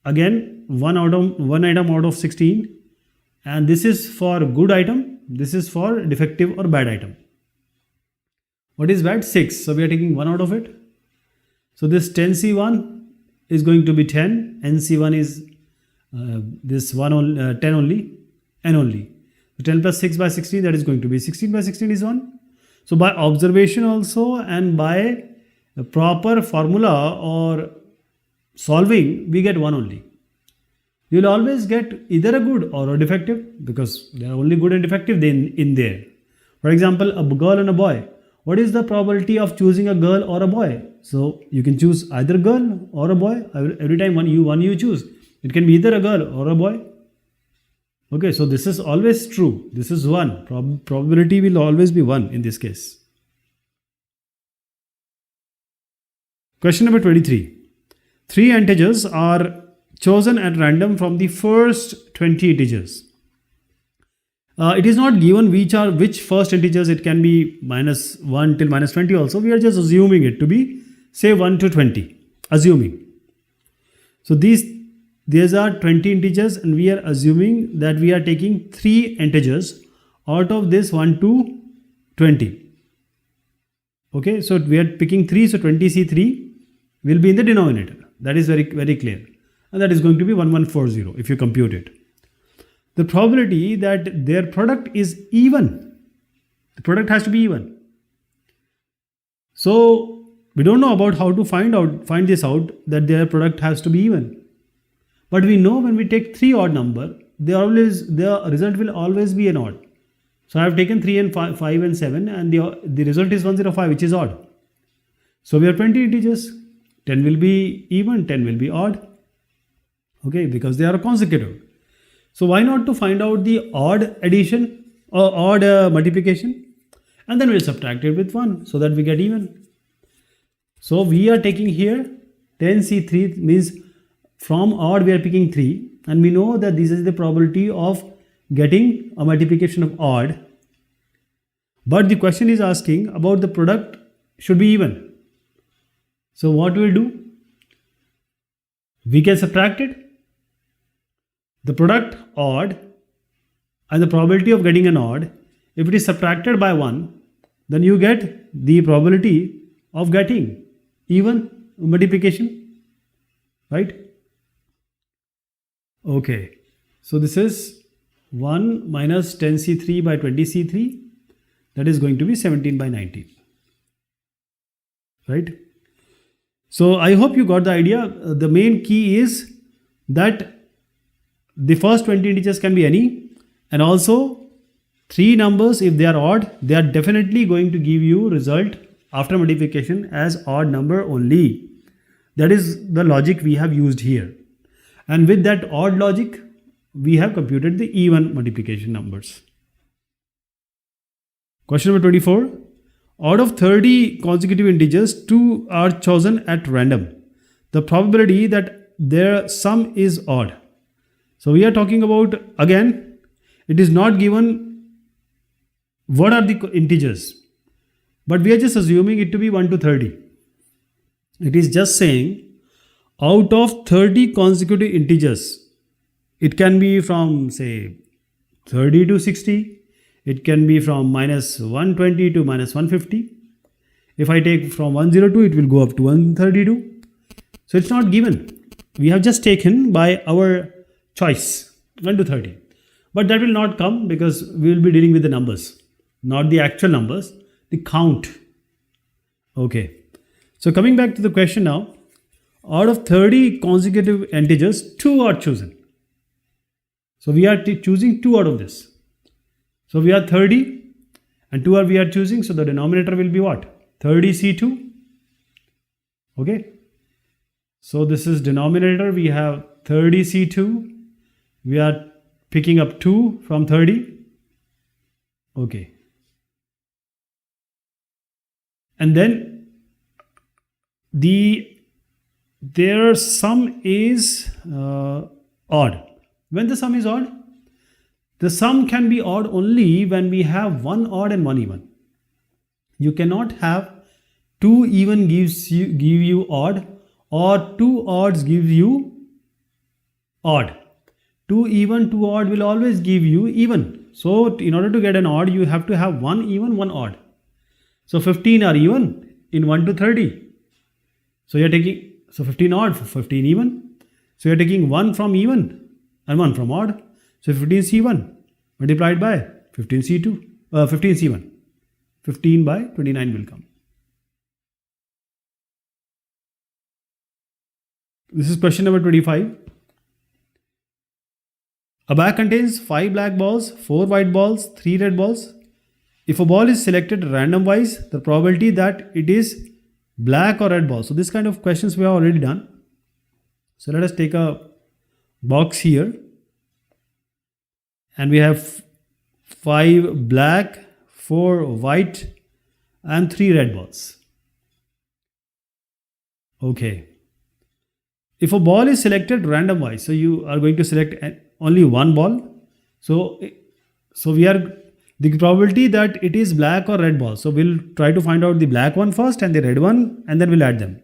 again one item out of 16, and this is for good item, this is for defective or bad item. What is bad? 6. So we are taking 1 out of it. So this 10C1 is going to be 10, NC1 is this 10 only, N only. So 10 plus 6 by 16, that is going to be 16 by 16 is 1. So by observation also and by a proper formula or solving, we get 1 only. You will always get either a good or a defective, because there are only good and defective in there. For example, a girl and a boy. What is the probability of choosing a girl or a boy? So you can choose either girl or a boy. Every time one you choose. It can be either a girl or a boy. Okay, so this is always true. This is 1. Probability will always be 1 in this case. Question number 23. 3 integers are chosen at random from the first 20 integers. It is not given which first integers. It can be -1 till -20 also. We are just assuming it to be, say, 1 to 20. Assuming. So these are 20 integers, and we are assuming that we are taking 3 integers out of this 1 to 20. Okay, so we are picking 3, so 20C3 will be in the denominator. That is very, very clear. And that is going to be 1140 if you compute it. The probability that their product is even. The product has to be even. So we don't know about how to find this out, that their product has to be even. But we know when we take 3 odd number, the result will always be an odd. So I have taken 3 and 5 and 7, and the result is 105, which is odd. So we have 20 integers. 10 will be even, 10 will be odd. Okay, because they are consecutive. So why not to find out the odd addition or odd multiplication, and then we'll subtract it with 1 so that we get even. So we are taking here 10C3 means from odd we are picking 3, and we know that this is the probability of getting a multiplication of odd. But the question is asking about the product should be even. So what we'll do? We can subtract it. The product odd and the probability of getting an odd, if it is subtracted by 1, then you get the probability of getting even multiplication, right? Okay, so this is 1 minus 10C3 by 20C3, that is going to be 17 by 19, right? So I hope you got the idea. The main key is that the first 20 integers can be any, and also 3 numbers, if they are odd, they are definitely going to give you result after multiplication as odd number only. That is the logic we have used here. And with that odd logic, we have computed the even multiplication numbers. Question number 24. Out of 30 consecutive integers, 2 are chosen at random. The probability that their sum is odd. So we are talking about, again, it is not given what are the integers, but we are just assuming it to be 1 to 30. It is just saying out of 30 consecutive integers, it can be from say 30 to 60, it can be from minus 120 to minus 150. If I take from 102, it will go up to 132. So it's not given. We have just taken by our choice 1 to 30. But that will not come because we will be dealing with the numbers, not the actual numbers, the count. Okay. So coming back to the question now, out of 30 consecutive integers, 2 are chosen. So we are choosing 2 out of this. So we are 30 and 2 we are choosing. So the denominator will be what? 30C2. Okay. So this is denominator. We have 30C2. We are picking up 2 from 30. Okay. And then their sum is odd. When the sum is odd, the sum can be odd only when we have one odd and one even. You cannot have 2 even give you odd, or 2 odds give you odd. 2 even, 2 odd will always give you even. So in order to get an odd, you have to have 1 even, 1 odd. So 15 are even in 1 to 30. So you're taking, so 15 odd, 15 even. So you're taking 1 from even and 1 from odd. So 15C1 multiplied by 15C2, 15C1. 15 by 29 will come. This is question number 25. A bag contains 5 black balls, 4 white balls, 3 red balls. If a ball is selected random wise, the probability that it is black or red ball. So this kind of questions we have already done. So let us take a box here. And we have 5 black, 4 white and 3 red balls. Okay. If a ball is selected random wise, so you are going to select only one ball. So we are the probability that it is black or red ball. So we'll try to find out the black one first and the red one, and then we'll add them.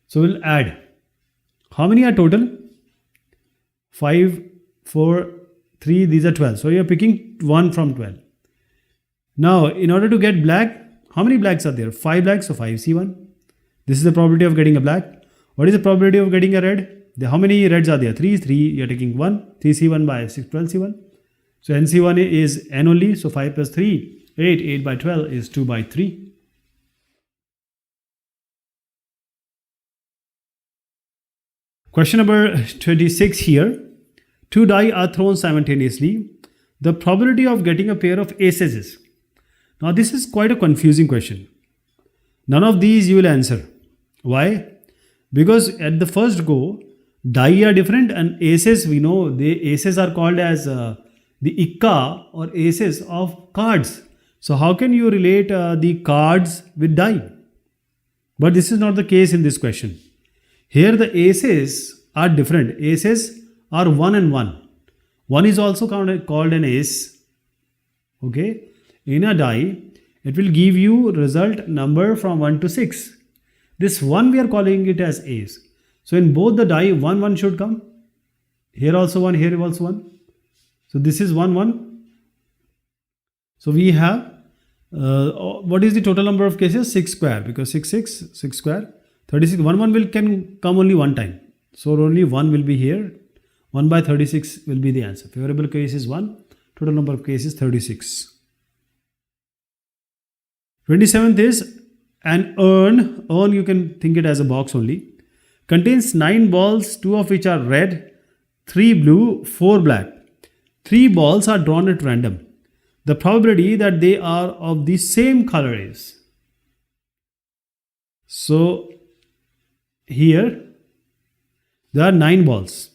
So we'll add. How many are total? 5, 4, 3, these are 12. So you're picking 1 from 12. Now, in order to get black, how many blacks are there? 5 blacks, so 5C1. This is the probability of getting a black. What is the probability of getting a red? How many reds are there? 3, you're taking 1. 3C1 by 6, 12C1. So NC1 is N only, so 5 plus 3, 8. 8 by 12 is 2 by 3. Question number 26 here. 2 die are thrown simultaneously. The probability of getting a pair of aces is. Now this is quite a confusing question. None of these you will answer. Why? Because at the first go, die are different, and aces, we know the aces are called as the ikka or aces of cards. So how can you relate the cards with die? But this is not the case in this question. Here the aces are different. Aces are 1 and 1. 1 is also called an ace. Okay. In a die, it will give you result number from 1 to 6. This 1 we are calling it as ace. So in both the die, 1, 1 should come. Here also 1, here also 1. So this is 1, 1. So we have, what is the total number of cases? 6 square, because 6 square, 36. 1, 1 can come only one time. So only 1 will be here. 1 by 36 will be the answer. Favorable case is 1. Total number of cases 36. 27th is an urn. Urn, you can think it as a box only. Contains 9 balls, 2 of which are red, 3 blue, 4 black. 3 balls are drawn at random. The probability that they are of the same color is. So here there are 9 balls.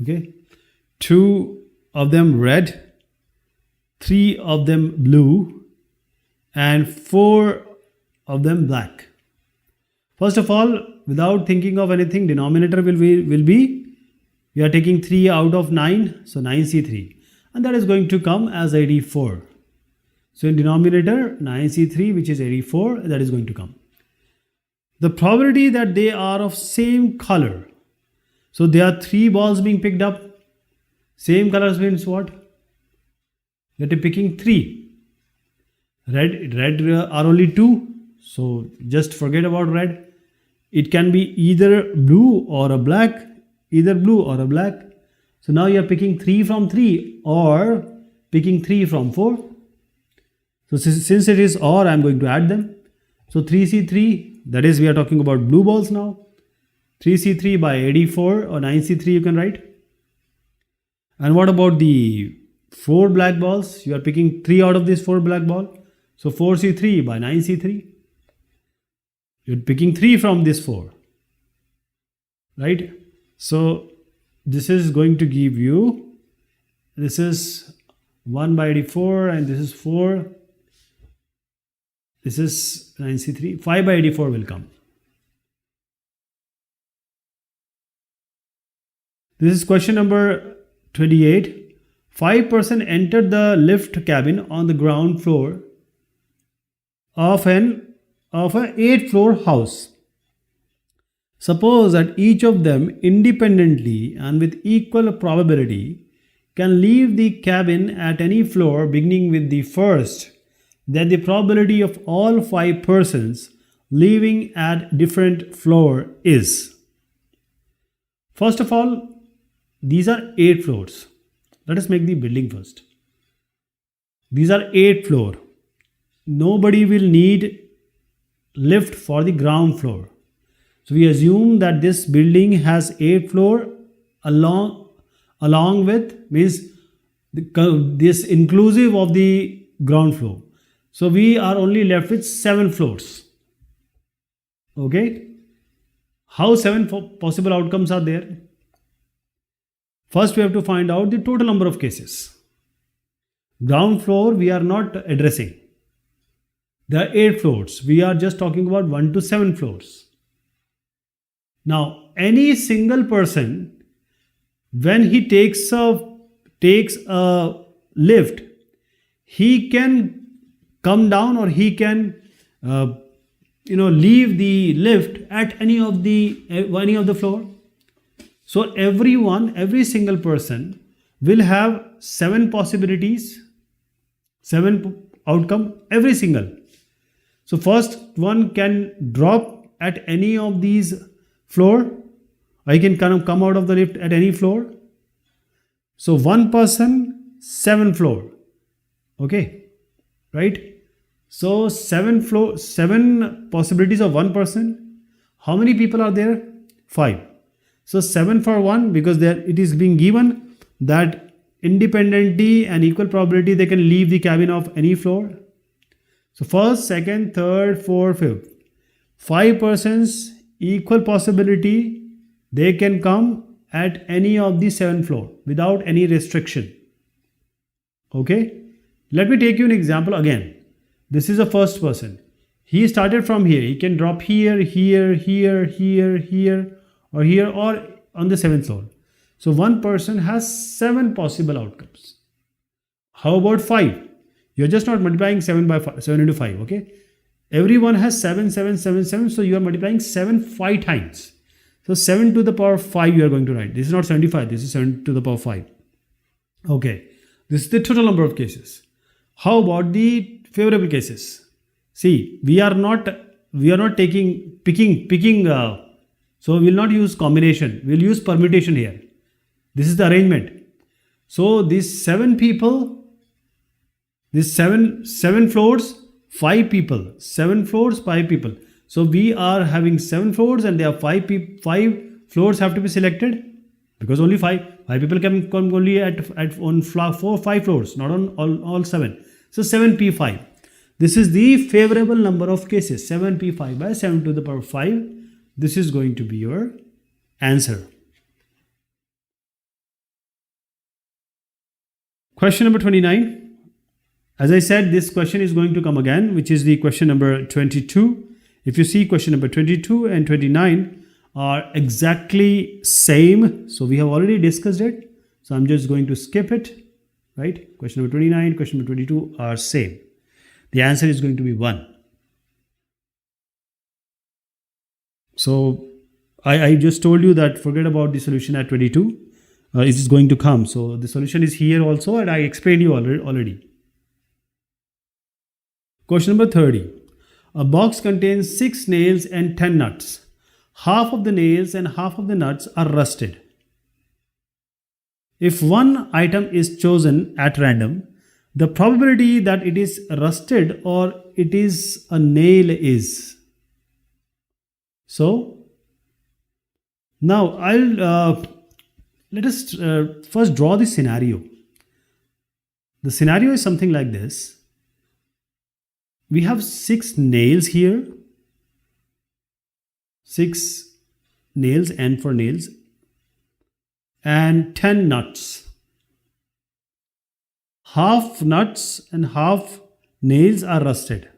Okay. 2 of them red, 3 of them blue, and 4 of them black. First of all, without thinking of anything, denominator will be we are taking 3 out of 9, so 9C3, and that is going to come as 84. So in denominator 9C3, which is 84, that is going to come. the probability that they are of same color. So there are 3 balls being picked up. Same colors means what? That you're picking 3. Red are only 2. So just forget about red. It can be either blue or a black. Either blue or a black. So now you are picking 3 from 3 or picking 3 from 4. So since it is or, I am going to add them. So 3C3, that is we are talking about blue balls now. 3C3 by 84 or 9C3 you can write. And what about the 4 black balls? You are picking 3 out of this 4 black ball. So 4C3 by 9C3. You're picking 3 from this 4. Right? So this is going to give you, this is 1 by 84 and this is 4. This is 9C3. 5 by 84 will come. This is question number 28. 5% entered the lift cabin on the ground floor of an 8-floor house. Suppose that each of them independently and with equal probability can leave the cabin at any floor beginning with the first, then the probability of all 5 persons leaving at different floor is. First of all, these are 8 floors. Let us make the building first. These are 8 floor. Nobody will need lift for the ground floor. So we assume that this building has 8 floor along with, means this inclusive of the ground floor. So we are only left with 7 floors. Okay. How 7 possible outcomes are there? First we have to find out the total number of cases. Ground floor we are not addressing. There are 8 floors. We are just talking about 1 to 7 floors. Now, any single person, when he takes a lift, he can come down or he can leave the lift at any of the floor. So every single person will have 7 possibilities, 7 outcome, every single. So first one can drop at any of these floor. I can kind of come out of the lift at any floor. So one person, 7 floor. Okay, right? So 7 possibilities of one person. How many people are there? 5. So 7 for 1, because it is being given that independently and equal probability they can leave the cabin of any floor. So first, second, third, fourth, fifth. 5 persons, equal possibility they can come at any of the 7 floor without any restriction. Okay. Let me take you an example again. This is the first person. He started from here. He can drop here, here, here, here, here, or here, or on the 7th floor. So one person has 7 possible outcomes. How about 5? You're just not multiplying 7 into 5, okay? Everyone has 7, 7, 7, 7. So you are multiplying 7 5 times. So 7 to the power 5 you are going to write. This is not 75. This is 7 to the power 5. Okay. This is the total number of cases. How about the favorable cases? See, we are not picking. So we will not use combination. We will use permutation here. This is the arrangement. So these 7 people, these 7 floors, 5 people. 7 floors, 5 people. So we are having 7 floors and there are 5 floors have to be selected, because only 5 people can come only on 5 floors, not on all 7. So 7p5. This is the favorable number of cases. 7p5 by 7 to the power 5. This is going to be your answer. Question number 29. As I said, this question is going to come again, which is the question number 22. If you see, question number 22 and 29 are exactly same. So we have already discussed it. So I'm just going to skip it, right? Question number 29, question number 22 are same. The answer is going to be 1. So I just told you that forget about the solution at 22. It is going to come. So the solution is here also, and I explained you already. Question number 30. A box contains 6 nails and 10 nuts. Half of the nails and half of the nuts are rusted. If one item is chosen at random, the probability that it is rusted or it is a nail is. So now let us first draw the scenario. The scenario is something like this. We have 6 nails here, 6 nails, N for nails, and 10 nuts. Half nuts and half nails are rusted.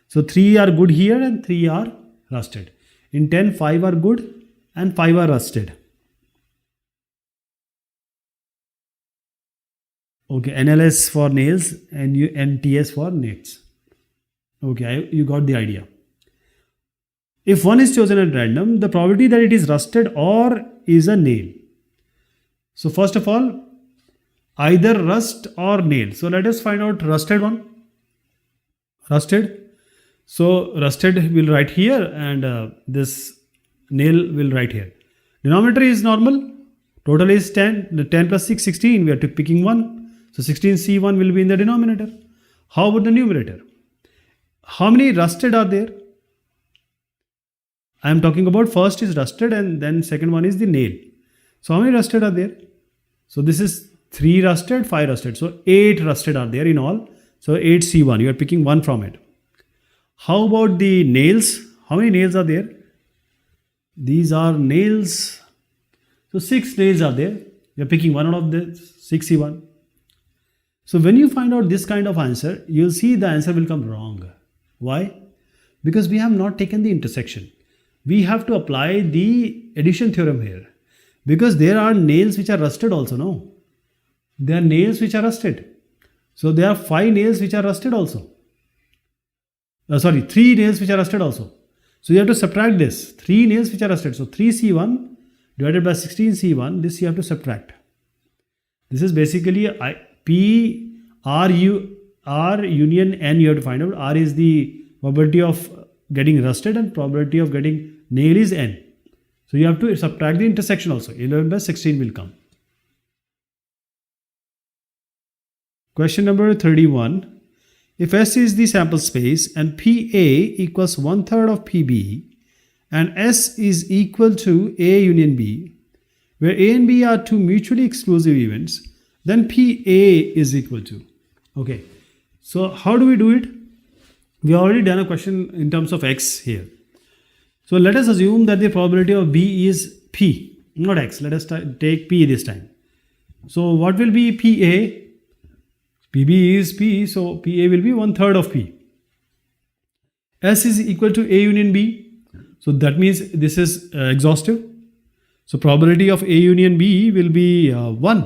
So 3 are good here and 3 are rusted. In 10, 5 are good and 5 are rusted. Okay, NLS for nails and NTS for nuts. Okay, you got the idea. If one is chosen at random, the probability that it is rusted or is a nail. So first of all, either rust or nail. So let us find out rusted one. Rusted. So rusted will write here and this nail will write here. Denominator is normal. Total is 10. The 10 plus 6, 16. We are picking 1. So 16C1 will be in the denominator. How about the numerator? How many rusted are there? I am talking about first is rusted and then second one is the nail. So how many rusted are there? So this is 3 rusted, 5 rusted. So 8 rusted are there in all. So 8C1. You are picking 1 from it. How about the nails? How many nails are there? These are nails. So 6 nails are there. You are picking 1 out of the 6C1. So when you find out this kind of answer, you'll see the answer will come wrong. Why? Because we have not taken the intersection. We have to apply the addition theorem here. Because there are nails which are rusted also, no? There are nails which are rusted. So there are 5 nails which are rusted also. 3 nails which are rusted also. So you have to subtract this. 3 nails which are rusted. So 3C1 divided by 16C1, this you have to subtract. This is basically P, R union N you have to find out. R is the probability of getting rusted and probability of getting nail is N. So you have to subtract the intersection also. 11 by 16 will come. Question number 31. If S is the sample space and PA equals 1/3 of PB and S is equal to A union B, where A and B are 2 mutually exclusive events, then PA is equal to. Okay. So how do we do it? We have already done a question in terms of X here. So let us assume that the probability of B is P, not X. Let us take P this time. So what will be PA? PB is P, so PA will be 1/3 of P. S is equal to A union B. So that means this is exhaustive. So probability of A union B will be 1.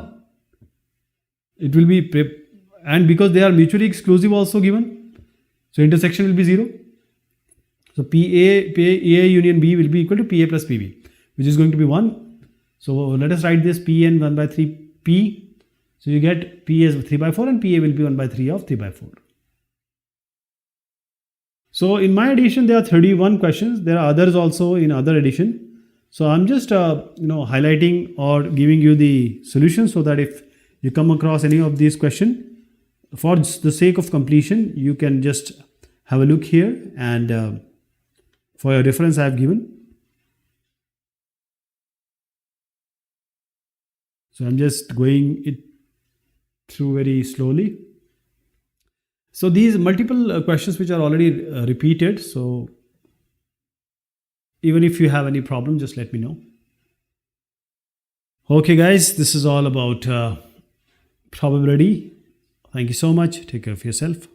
It will be, and because they are mutually exclusive also given, so intersection will be 0. So A union B will be equal to PA plus PB, which is going to be 1. So let us write this Pn 1 by 3 P. So you get P is 3 by 4 and PA will be 1 by 3 of 3 by 4. So in my edition, there are 31 questions. There are others also in other edition. So I'm just highlighting or giving you the solution so that if you come across any of these questions, for the sake of completion, you can just have a look here and for your reference I have given. So I'm just going it through very slowly. So these multiple questions which are already repeated. So even if you have any problem, just let me know. Okay guys, this is all about probability. Thank you so much. Take care of yourself.